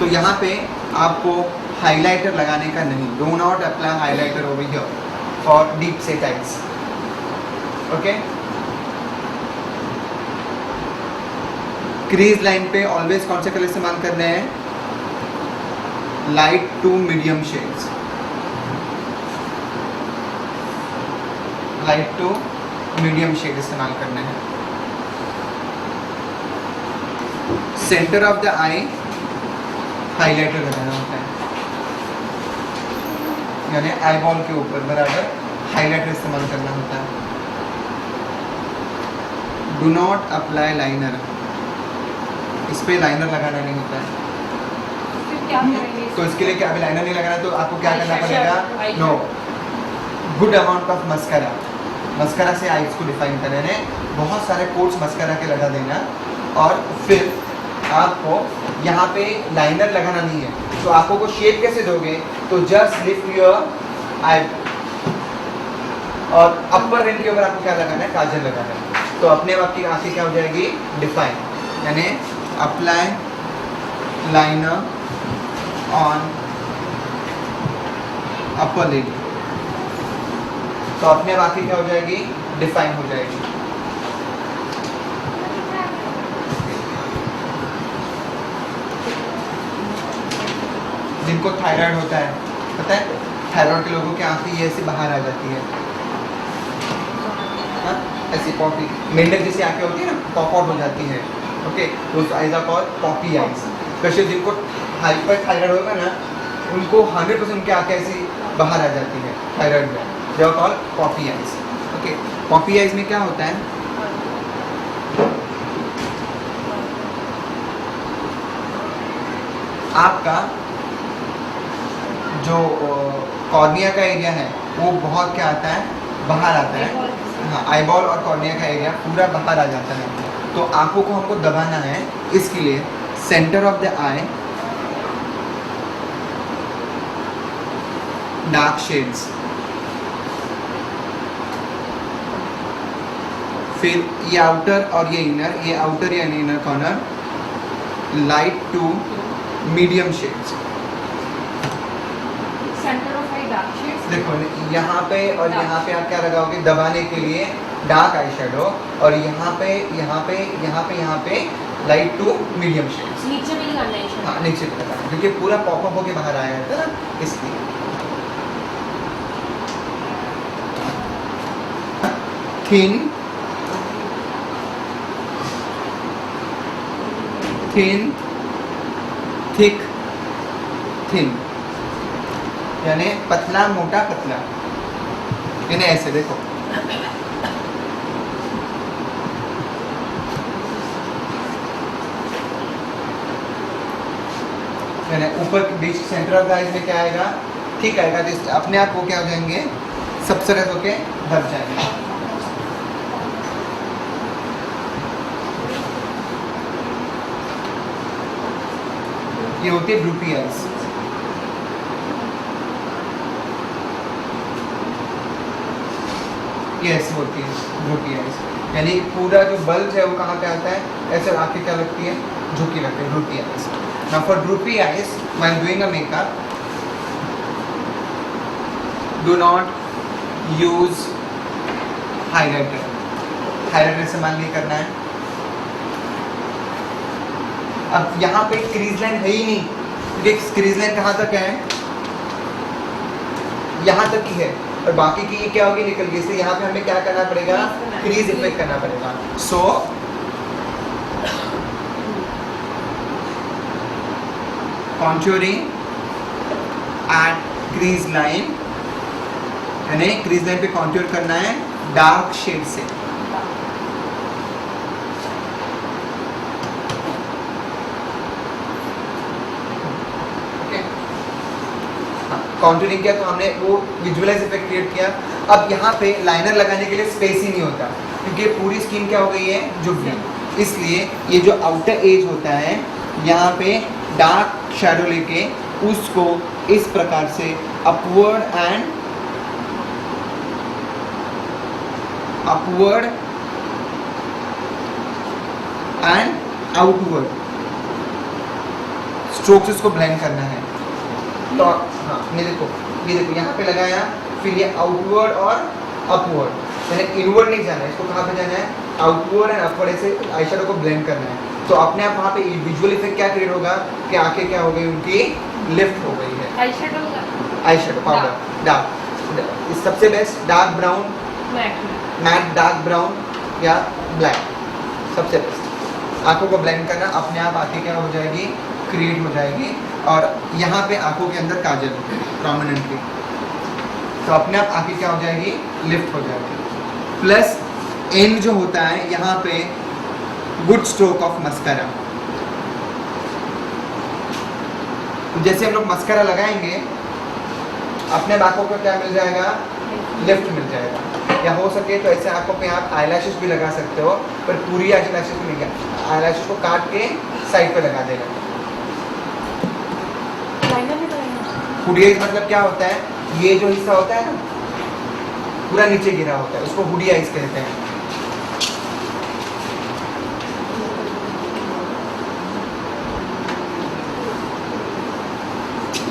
Speaker 1: तो यहाँ पे आपको हाइलाइटर लगाने का नहीं, do not apply highlighter over here for deep set eyes. Okay, crease line पे ऑलवेज कौन से कलर इस्तेमाल करने हैं? Light to medium shades, light to medium shade इस्तेमाल करने हैं। Centre of the eye highlighter लगाना होता है, यानी आई बॉल के ऊपर बराबर हाईलाइटर इस्तेमाल करना होता है। डू नॉट अप्लाई लाइनर, इस पे लाइनर लगाना नहीं होता है।
Speaker 2: फिर क्या करेंगे?
Speaker 1: तो इसके लिए क्या, अभी लाइनर नहीं लगाना तो आपको क्या करना पड़ेगा? No, good amount of mascara, mascara से आईज को डिफाइन करने ने बहुत सारे कोट्स मस्करा के लगा देना, और फिर आपको यहाँ पे लाइनर लगाना नहीं है। तो आपको को शेप कैसे दोगे? तो जस्ट लिफ्ट योर आई, और अपर रेंज के ऊपर आपको क्या लगाना है? काजल लगाना है। तो अपने आप की आंखें क्या हो जाएगी? डिफाइन, यानी apply liner on upper lid, तो अपने आप आंखें क्या हो जाएगी? डिफाइन हो जाएगी। जिनको थायराइड होता है, पता है थायराइड के लोगों की आंखें ये ऐसे बाहर आ जाती है, हाँ? ऐसी पॉपी, मेंढक जैसी आंखें होती है ना, पॉप आउट हो जाती है। ओके, तो eyes are called poppy eyes. Specially जिनको हाइपर थायराइड होगा ना, उनको 100% उनकी आंखें ऐसी बाहर आ जाती है थायराइड में, they are called poppy eyes. Okay, poppy eyes में क्या होता है? आपका जो कॉर्निया का एरिया है वो बहुत क्या आता है? बाहर आता है। हाँ, आईबॉल और कॉर्निया का एरिया पूरा बाहर आ जाता है। तो आंखों को हमको दबाना है, इसके लिए centre of the eye dark shades, फिर ये आउटर और ये इनर, ये आउटर या inner corner light to medium shades.
Speaker 2: Centre of eye dark shades,
Speaker 1: देखो यहाँ पे और यहाँ पे आप क्या लगाओगे? दबाने के लिए डार्क आई शेडो, और यहाँ पे यहाँ पे यहाँ पे यहाँ पे लाइट टू मीडियम शेड्स।
Speaker 2: नीचे भी लगाना है।
Speaker 1: हाँ, नीचे पे लगाना, क्योंकि पूरा पॉपअप होके बाहर आया है ना, इसलिए। थिन थिन थिक थिन, यानी पतला मोटा पतला, यानी ऐसे देखो। यानी ऊपर बीच सेंटर ऑफ द आईज में क्या आएगा? ठीक आएगा, तो अपने आप वो क्या हो जाएंगे? सबसरस होके दब जाएंगे। ये होती है ड्रूपी आईज। ये ऐसी होती है ड्रूपी आईज, यानी पूरा जो बल्ब है वो कहाँ पे आता है? ऐसे आंखें क्या लगती है? झुकी लगती है, droopy eyes. Now for droopy eyes while doing a makeup, do not use highlighter, highlighter इस्तेमाल नहीं करना है। अब यहाँ पे क्रीज लाइन है ही नहीं, क्योंकि क्रीज लाइन कहाँ तक है? यहाँ तक ही है, और बाकी की ये क्या होगी? निकल गई। इसलिए यहाँ पे हमें क्या करना पड़ेगा? क्रीज इफेक्ट करना पड़ेगा। सो कॉन्टूरिंग एट क्रीज लाइन, यानी क्रीज लाइन पे कॉन्टूर करना है डार्क शेड से। कॉन्टूरिंग किया तो हमने वो विजुअलाइज इफेक्ट क्रिएट किया। अब यहाँ पे लाइनर लगाने के लिए स्पेस ही नहीं होता, क्योंकि पूरी स्किन क्या हो गई है? झुक गई। इसलिए ये जो आउटर एज होता है, यहाँ पे डार्क शैडो लेके उसको इस प्रकार से अपवर्ड एंड आउटवर्ड स्ट्रोक्स इसको ब्लेंड करना है। तो हाँ, ये देखो यहाँ पे लगाया, फिर ये आउटवर्ड और अपवर्ड, यानी इनवर्ड नहीं जाना है, इसको कहाँ पे जाना है? आउटवर्ड एंड अपवर्ड ऐसे आई शेडो को ब्लेंड करना है। तो अपने आप वहाँ पे विजुअल इफेक्ट क्या क्रिएट होगा कि आंखें क्या हो गई, उनकी लिफ्ट हो गई है।
Speaker 2: आई शेडो का
Speaker 1: आई शेडो पाउडर डार्क, सबसे best dark brown, matte dark brown या ब्लैक, सबसे बेस्ट। आंखों को ब्लेंड करना, अपने आप आंखें क्या हो जाएगी, क्रिएट हो जाएगी। और यहाँ पे आंखों के अंदर काजल प्रोमिनेंटली, तो अपने आप आंखें क्या हो जाएगी, लिफ्ट हो जाएगी। प्लस एंड जो होता है यहाँ पे गुड स्ट्रोक ऑफ मस्कारा। जैसे हम लोग मस्कारा लगाएंगे अपने आंखों को क्या मिल जाएगा, लिफ्ट मिल जाएगा। या हो सके तो ऐसे आंखों पे आप आईलैशेस भी लगा सकते हो, पर पूरी आईलैशेस को नहीं, आईलैशेस को काट के साइड पे लगा देगा। हुडी आइज मतलब क्या होता है, ये जो हिस्सा होता है ना पूरा नीचे गिरा होता है, उसको हुडी आइज कहते हैं।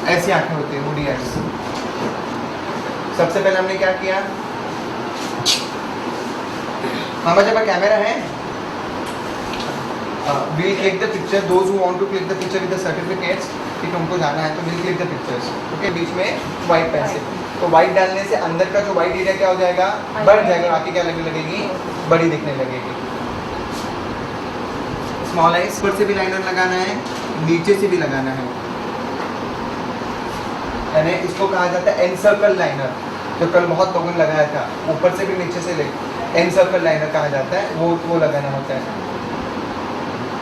Speaker 1: ऐसी आंखें होती है हुडी आइज। सबसे पहले हमने क्या किया, मामा जी कैमरा है, we'll click the picture, those who want to click the picture with the certificates, कि तुमको जाना है तो we'll click the pictures, okay. बीच में वाइट पेंसिल, तो वाइट डालने से अंदर का जो वाइट एरिया क्या हो जाएगा, बढ़ जाएगा, आगे क्या लगने लगेगी, बड़ी दिखने लगेगी। स्मॉल आइज, ऊपर से भी लाइनर लगाना है, नीचे से भी लगाना है, यानी इसको कहा जाता है एनसर्कल लाइनर, जो कल बहुत लोगों ने लगाया था, ऊपर से भी नीचे से ले एनसर्कल लाइनर कहा जाता है, वो लगाना होता है।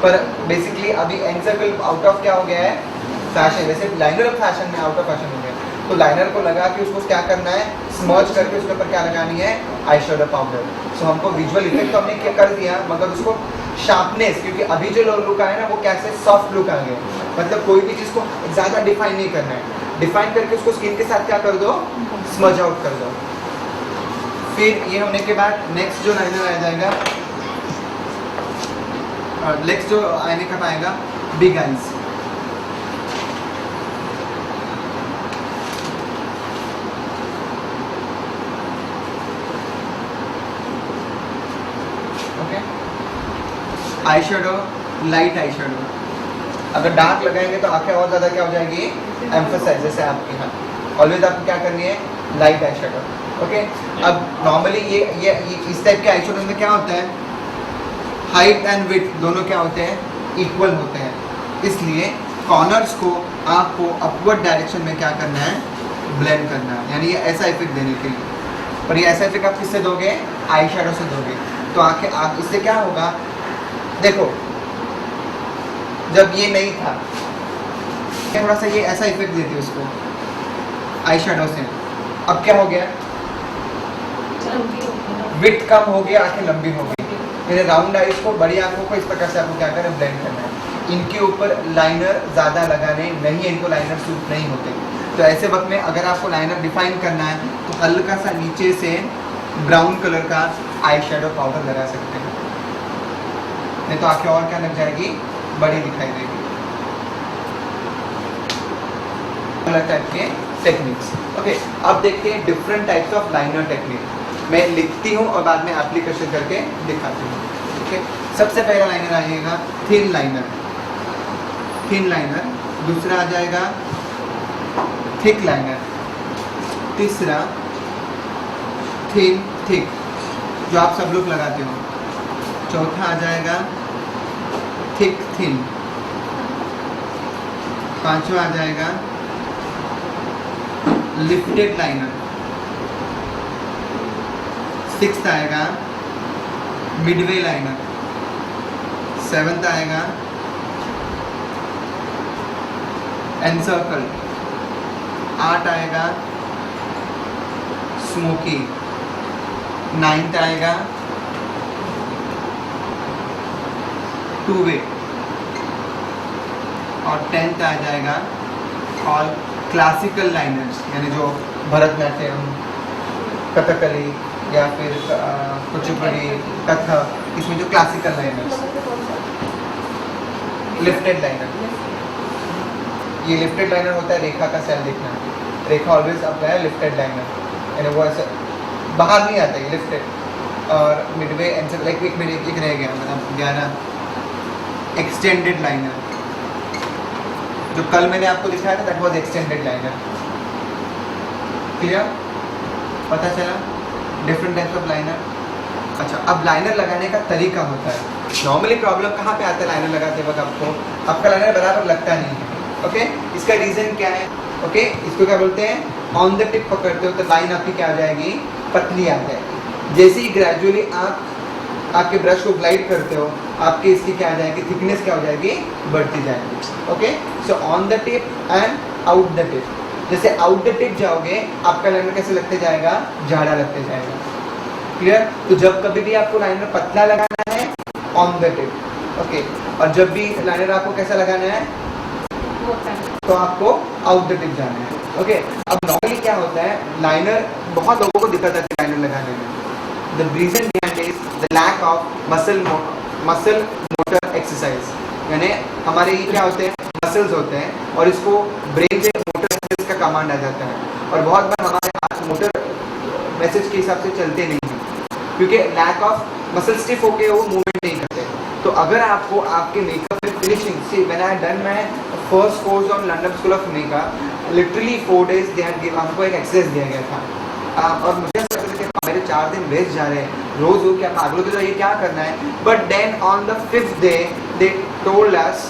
Speaker 1: पर बेसिकली अभी एनसर्कल आउट ऑफ क्या हो गया है, फैशन। वैसे लाइनर फैशन में आउट ऑफ फैशन हो गया, तो लाइनर को लगा के उसको क्या करना है, स्मर्ज करके उसके ऊपर क्या लगानी है, आई शेडो पाउडर। सो हमको विजुअल इफेक्ट तो हमने क्या कर दिया, मगर उसको शार्पनेस, क्योंकि अभी जो लुक आया ना वो कैसे सॉफ्ट लुक आ गया, मतलब कोई भी चीज़ को ज़्यादा डिफाइन नहीं करना है, डिफाइन करके उसको स्किन के साथ क्या कर दो, स्मर्ज आउट कर दो। फिर ये होने के बाद नेक्स्ट जो लाइनर आ जाएगा, और नेक्स्ट जो आने का आएगा big eyes. Okay, eye shadow, light eye shadow. अगर डार्क लगाएंगे तो आंखें और ज़्यादा क्या हो जाएगी, एम्फसाइज, जैसे आपके यहाँ ऑलवेज आपको क्या करनी है, लाइट आई शेडो, ओके। अब नॉर्मली ये इस टाइप के आई शेडो में क्या होता है, हाइट एंड विड्थ दोनों क्या होते हैं, इक्वल होते हैं, इसलिए कॉर्नर्स को आपको अपवर्ड डायरेक्शन में क्या करना है, ब्लेंड करना है, यानी ये ऐसा इफेक्ट देने के लिए। पर ये ऐसा इफेक्ट आप किससे दोगे, आई शेडो से दोगे। तो आंखें आप इससे क्या होगा, देखो जब ये नहीं था थोड़ा सा ये ऐसा इफेक्ट देती उसको आई शेडो से, अब क्या हो गया, विड्थ कम हो गया, आंखें लंबी हो गई। मेरे राउंड आईज को, बड़ी आंखों को इस प्रकार से आपको क्या करना है, ब्लेंड करना है। इनके ऊपर लाइनर ज़्यादा लगाने नहीं है, इनको लाइनर सूट नहीं होते। तो ऐसे वक्त में अगर आपको लाइनर डिफाइन करना है तो हल्का सा नीचे से ब्राउन कलर का आई शेडो पाउडर लगा सकते हैं, नहीं तो आंखें और क्या लग जाएगी, बड़ी दिखाई देगी। अलग टाइप के टेक्निक्स, ओके। अब देखते हैं different types of liner technique. मैं लिखती हूँ और बाद में एप्लीकेशन करके दिखाती हूँ, ओके। सबसे पहला लाइनर आएगा थिन लाइनर, थिन लाइनर। दूसरा आ जाएगा थिक लाइनर। तीसरा थिन थिक, जो आप सब लोग लगाते हो। चौथा आ जाएगा थिक थिन। पांचवा आ जाएगा लिफ्टेड लाइनर। सिक्स्थ आएगा मिडवे लाइनर। सेवंथ आएगा एनसर्कल। 8 आएगा स्मोकी। 9th आएगा टू वे। और 10th आ जाएगा ऑल क्लासिकल लाइनर्स, यानी जो भरतनाट्यम, कथकली या फिर कुचिपुड़ी, कथक, इसमें जो क्लासिकल लाइनर्स। लिफ्टेड लाइनर, ये लिफ्टेड लाइनर होता है, रेखा का सेल देखना, रेखा ऑलवेज अप्लाई लिफ्टेड लाइनर, यानी वो ऐसे बाहर नहीं आता, ये लिफ्टेड। और मिडवे एंड लाइक एक मिनट एक रह गया, मतलब 11 एक्सटेंडेड लाइनर। जो कल मैंने आपको दिखाया था that was extended liner. Clear? पता चला डिफरेंट टाइप्स ऑफ लाइनर। अच्छा, अब लाइनर लगाने का तरीका होता है। नॉर्मली प्रॉब्लम कहाँ पे आता है लाइनर लगाते वक्त? आपका लाइनर बराबर लगता नहीं है। ओके, इसका रीज़न क्या है? ओके, इसको क्या बोलते हैं? ऑन द टिप पकड़ते हो तो लाइन आपकी क्या आ जाएगी? पतली आ जाएगी। जैसे ही ग्रेजुअली आप आपके ब्रश को ग्लाइड करते हो, आपकी इसकी क्या आ जाएगी? थिकनेस क्या हो जाएगी? बढ़ती जाएगी। Okay, so on the tip and out the tip. जैसे आउट द टिप जाओगे, आपका लाइनर कैसे लगते जाएगा? झाड़ा लगते जाएगा। क्लियर? तो जब कभी भी आपको लाइनर पतला लगाना है, ऑन द टिप। ओके, और जब भी लाइनर आपको कैसा लगाना है, तो आपको आउट द टिप जाना है। ओके, अब नॉर्मली क्या होता है, लाइनर बहुत लोगों को दिक्कत आती है लाइनर लगाने में। The reason behind is the lack of muscle motor exercise. यानी हमारे ये क्या होते हैं? मसल्स होते हैं, और इसको ब्रेन से मोटर एक्सरसाइज का कमांड आ जाता है, और बहुत बार हमारे हाथ मोटर मैसेज के हिसाब से चलते नहीं हैं, क्योंकि लैक ऑफ मसल स्टिफ होके वो मूवमेंट नहीं करते। तो अगर आपको आपके मेकअप में finishing, see when I done my first course on London school of makeup, literally 4 days they had given, हमको एक एक्सरसाइज दिया गया था, और मुझे ऐसा लग रहा था मेरे 4 दिन वेस्ट जा रहे हैं, रोज हो क्या पागलों की तरह ये क्या करना है। But then on the 5th day they told us,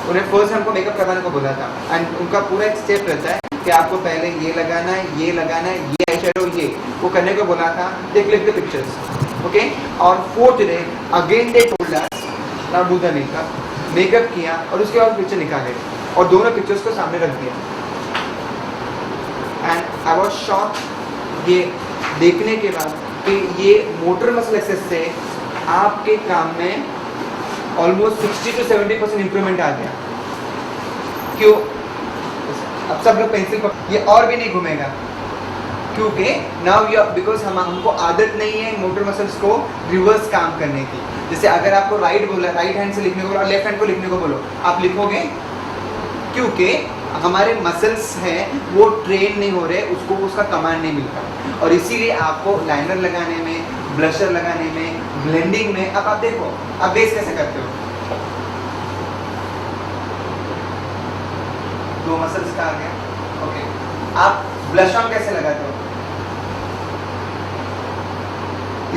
Speaker 1: उन्हें फर्स्ट हमको मेकअप करवाने को बोला था, एंड उनका पूरा एक स्टेप रहता है कि आपको पहले ये लगाना है, ये लगाना है, ये आई शेडो, ये वो करने को बोला था। दे क्लिक द पिक्चर्स। ओके, और 4th day again they told us now do the makeup किया, और उसके बाद पिक्चर निकाले और दोनों पिक्चर्स को सामने रख दिया, एंड आई वाज शॉक्ड ये देखने के बाद कि ये मोटर मसल एक्सरसाइज से आपके काम में ऑलमोस्ट 60 to 70% इंप्रूवमेंट आ गया। क्यों? अब सब लोग पेंसिल पर, ये और भी नहीं घूमेगा, क्योंकि नाउ यू, बिकॉज हमको आदत नहीं है मोटर मसल्स को रिवर्स काम करने की। जैसे अगर आपको राइट बोला, राइट हैंड से लिखने को बोला, लेफ्ट हैंड को लिखने को बोलो, आप लिखोगे, क्योंकि हमारे मसल्स हैं वो ट्रेन नहीं हो रहे, उसको उसका कमांड नहीं मिलता। और इसीलिए आपको लाइनर लगाने में, ब्लशर लगाने में, ब्लेंडिंग में, अब आप देखो आप बेस कैसे करते हो, दो मसल्स का आ गया। ओके, आप ब्लश ऑन कैसे लगाते हो?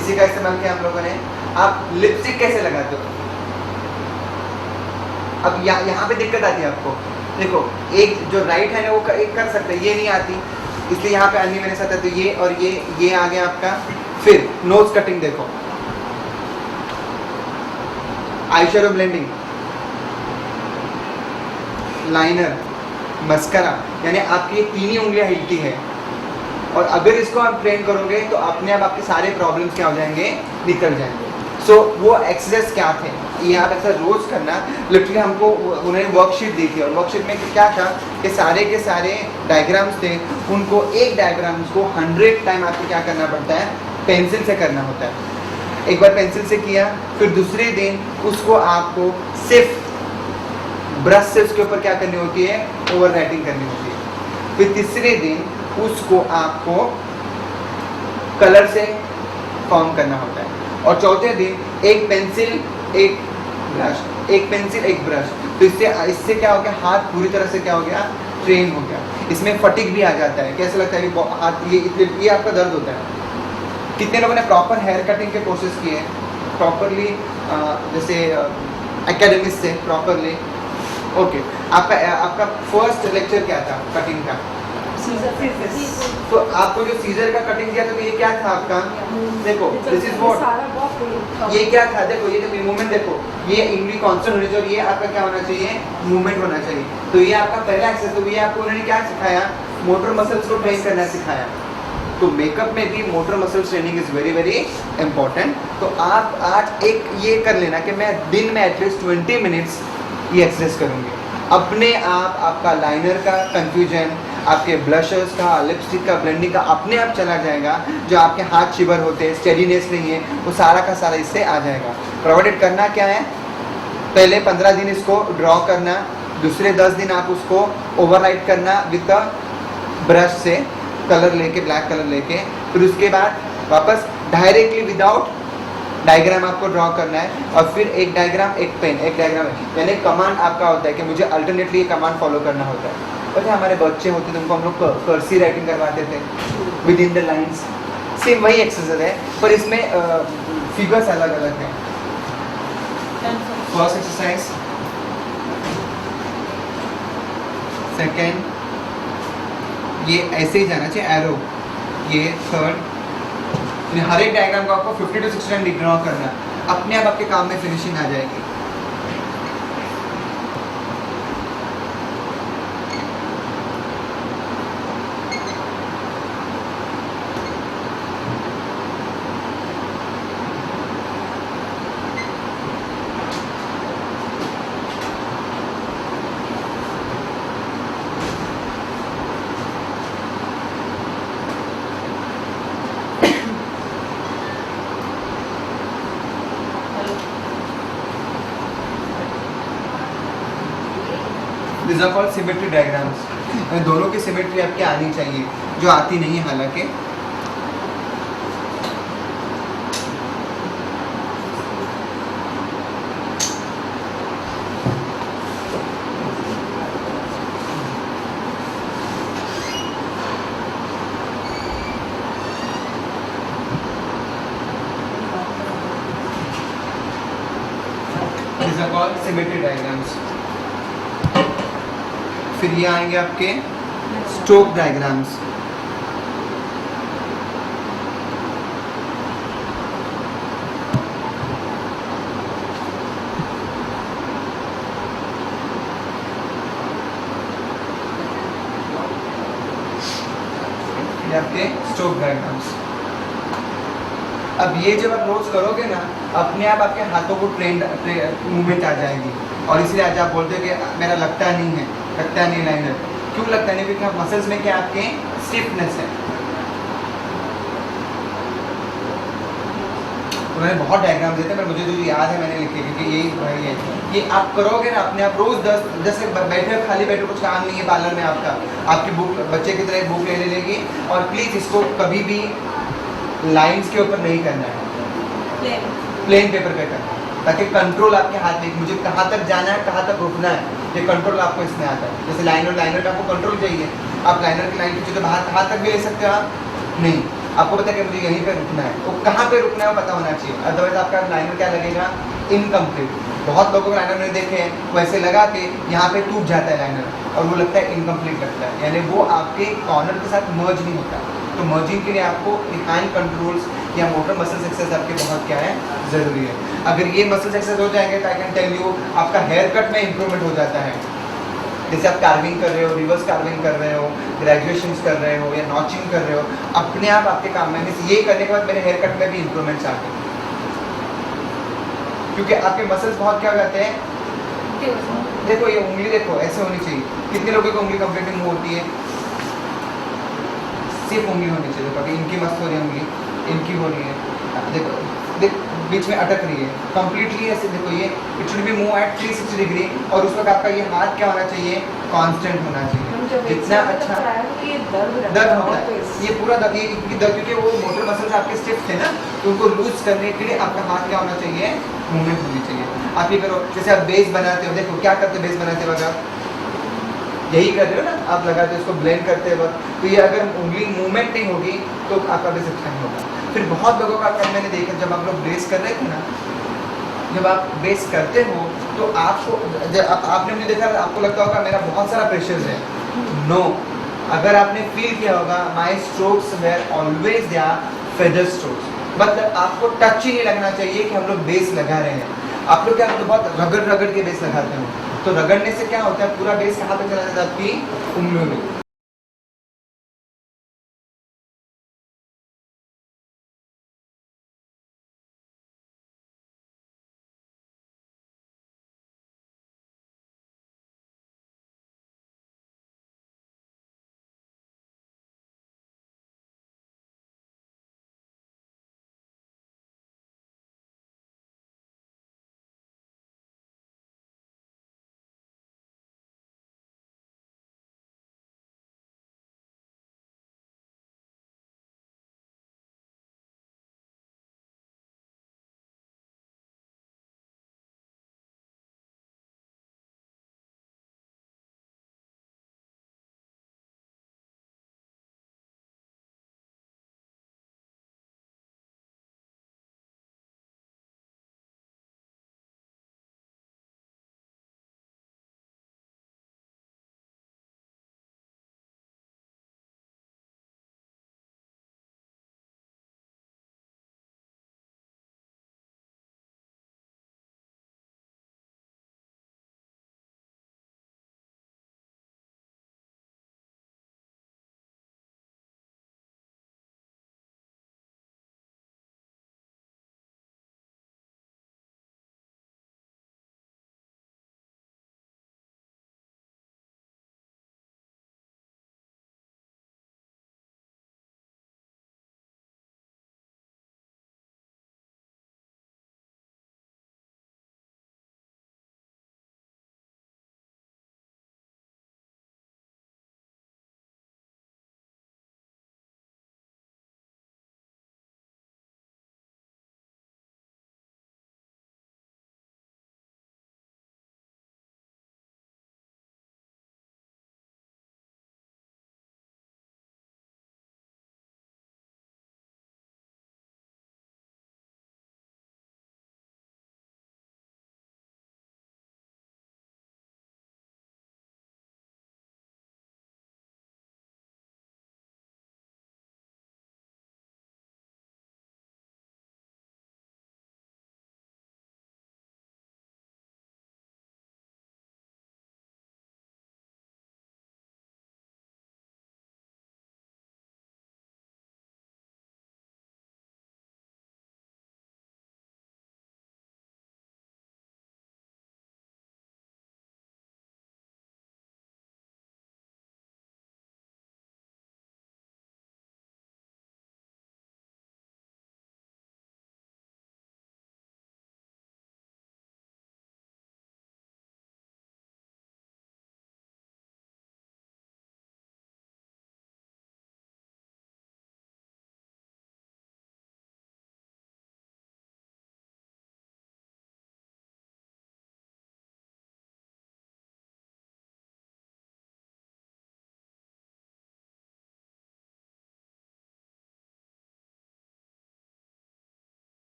Speaker 1: इसी का इस्तेमाल किया हम लोगों ने। आप लिपस्टिक कैसे लगाते हो? अब यहाँ पे दिक्कत आती है आपको। देखो, एक जो राइट हैंड है वो एक कर सकते हैं, ये नहीं आती, इसलिए यहाँ पे अन्य मेरे साथ है, तो ये और ये आ गया आपका। फिर नोज कटिंग देखो, eye shadow blending, liner, mascara, यानी आपकी 3 ही उंगलियां हिलती है, और अगर इसको आप ट्रेन करोगे तो अपने आप आपके सारे प्रॉब्लम्स क्या हो जाएंगे? निकल जाएंगे। सो वो एक्सरसाइज क्या थे, ये आप ऐसा रोज करना। लिटरली हमको उन्होंने वर्कशीट दी थी, और वर्कशीट में क्या था कि सारे के सारे डायग्राम्स थे, उनको एक डायग्राम्स को 100 टाइम आपको क्या करना पड़ता है? पेंसिल से करना होता है। एक बार पेंसिल से किया, फिर दूसरे दिन उसको आपको सिर्फ ब्रश से उसके ऊपर क्या करनी होती है? ओवर राइटिंग करनी होती है। फिर तीसरे दिन उसको आपको कलर से फॉर्म करना होता है, और चौथे दिन एक पेंसिल एक ब्रश, एक पेंसिल एक ब्रश। तो इससे क्या हो गया? हाथ पूरी तरह से क्या हो गया? ट्रेन हो गया। इसमें फटिग भी आ जाता है, कैसे लगता है कि हाथ ये आपका दर्द होता है। कितने लोगों ने प्रॉपर हेयर कटिंग के कोर्सेज किए प्रॉपरली, जैसे एकेडमिक्स से प्रॉपरली? ओके, आपका फर्स्ट लेक्चर क्या था कटिंग का? तो आपको जो सीजर का कटिंग किया तो ये क्या था आपका? देखो, दिस इज व्हाट, ये क्या था? देखो, ये जो मूवमेंट देखो, ये इंग्लिश कांस्टेंट होनी चाहिए, और ये आपका क्या होना चाहिए? मूवमेंट होना चाहिए। तो ये आपका पहला एक्सरसाइज। तो ये आपको उन्होंने क्या सिखाया? मोटर मसल्स को ट्रेन करना सिखाया। तो मेकअप में भी motor muscles training is very very important. तो आप आज एक ये कर लेना कि मैं दिन में एटलीस्ट 20 मिनट्स ये एक्सरसाइज करूँगी। अपने आप आपका लाइनर का कंफ्यूजन, आपके ब्लशर्स का, लिपस्टिक का, ब्लेंडिंग का अपने आप चला जाएगा। जो आपके हाथ शिवर होते हैं, स्टेडीनेस नहीं है, वो सारा का सारा इससे आ जाएगा। प्रोवाइडेड करना क्या है? पहले 15 दिन इसको ड्रॉ करना, दूसरे 10 दिन आप उसको ओवरराइट करना विद ब्रश से, कलर लेके, ब्लैक कलर लेके, फिर उसके बाद वापस डायरेक्टली विदाउट डायग्राम आपको ड्रॉ करना है, और फिर एक डायग्राम एक पेन, एक डायग्राम यानी कमांड आपका होता है कि मुझे अल्टरनेटली ये कमांड फॉलो करना होता है। पता है हमारे बच्चे होते थे उनको हम लोग कर्सिव राइटिंग करवाते थे with in the lines, same वही एक्सरसाइज है पर इसमें फिगर्स अलग अलग हैं। फर्स्ट एक्सरसाइज, सेकेंड ये ऐसे ही जाना चाहिए एरो, ये थर्ड, हर एक डायग्राम को आपको 50 to 60 टाइम ड्रॉ करना है, अपने आप आपके काम में फिनिशिंग आ जाएगी। These are called symmetry diagrams। दोनों की सिमेट्री आपकी आनी चाहिए, जो आती नहीं है हालांकि। These are called symmetry diagrams। फिर ये आएंगे आपके स्टोक डायग्राम्स। ये आपके स्टोक डायग्राम्स। अब ये जब आप रोज करोगे ना, अपने आप आपके हाथों को ट्रेंड मूवमेंट आ जाएगी, और इसलिए आज आप बोलते हो कि मेरा लगता नहीं है, लगता नहीं लाइनर। क्यों लगता नहीं? क्योंकि मसल्स में क्या आपके स्टिफनेस है। उन्होंने बहुत डायग्राम देते हैं पर मुझे जो याद है मैंने लिखे, क्योंकि यही वही है। ये आप करोगे ना अपने आप रोज 10 जैसे बैठे खाली बैठे, कुछ काम नहीं है पार्लर में आपका, आपकी बुक बच्चे की तरह एक बुक ले लेगी, और प्लीज़ इसको कभी भी लाइंस के ऊपर नहीं करना है, प्लेन पेपर पे करना है, ताकि कंट्रोल आपके हाथ में, मुझे कहाँ तक जाना है कहाँ तक रुकना है, ये कंट्रोल आपको इसमें आता है। जैसे लाइनर में आपको कंट्रोल चाहिए, आप लाइनर की लाइन खींचो तो बाहर कहाँ तक भी ले सकते हो आप, नहीं, आपको पता है कि मुझे यहीं पे रुकना है, वो कहाँ पे रुकना है वो पता होना चाहिए, अदरवाइज आपका लाइनर क्या लगेगा, इनकम्प्लीट। बहुत लोगों को लाइनर नहीं देखे हैं, वो ऐसे लगा के यहाँ पे टूट जाता है लाइनर, और वो लगता है इनकम्प्लीट लगता है, यानी वो आपके कॉर्नर के साथ मर्ज नहीं होता। तो मर्जिंग के लिए आपको हैंड कंट्रोल्स या मोटर मसल्स एक्सरसाइज आपके बहुत क्या है, ज़रूरी है। अगर ये मसल्स एक्सरसाइज हो जाएंगे तो आई कैन टेल यू आपका हेयर कट में इंप्रूवमेंट हो जाता है। जैसे आप कार्विंग कर रहे हो, रिवर्स कार्विंग कर रहे हो, ग्रेजुएशन कर रहे हो या नॉचिंग कर रहे हो, अपने आप आपके काम में ये करने के बाद मेरे हेयर कट में भी इंप्रूवमेंट्स आते हैं, क्योंकि आपके मसल्स बहुत क्या करते हैं। देखो ये उंगली देखो ऐसे होनी चाहिए, कितने लोगों की उंगली कंप्लीटली मूव होती है, सिर्फ उंगली होनी चाहिए। देखो अभी इनकी मस्त हो रही है उंगली, इनकी हो रही है, देखो बीच में अटक रही है कंप्लीटली ऐसे, देखो ये it should be move at 360 degree, और उस वक्त आपका ये हाथ क्या होना चाहिए, कांस्टेंट होना चाहिए। जितना अच्छा दर्द होता है, ये पूरा दर्द, ये दर्द क्योंकि वो मोटर मसल्स आपके स्टिफ थे ना, तो उनको लूज करने के लिए आपका हाथ क्या होना चाहिए, मूवमेंट होनी चाहिए। आप ये करो, जैसे आप बेस बनाते हो, देखो क्या करते हो बेस बनाते वक्त, आप यही कर रहे हो ना, आप लगाते हो इसको ब्लेंड करते वक्त, तो ये अगर उंगली मूवमेंट नहीं होगी तो आपका बेस अच्छा नहीं होगा। फिर बहुत लोगों का काम मैंने देखा, जब आप लोग बेस कर रहे थे ना, जब आप बेस करते हो तो आपको आपने मुझे देखा, आपको लगता होगा मेरा बहुत सारा प्रेशर है। नो, अगर आपने फील किया होगा my strokes were always they are feather strokes, मतलब आपको टच ही नहीं लगना चाहिए कि हम लोग बेस लगा रहे हैं। आप लोग क्या करते हो, बहुत रगड़ रगड़ के बेस लगाते हो, तो रगड़ने से क्या होता है, पूरा बेस कहाँ पे चला जाता है, आपकी उंगलियों में।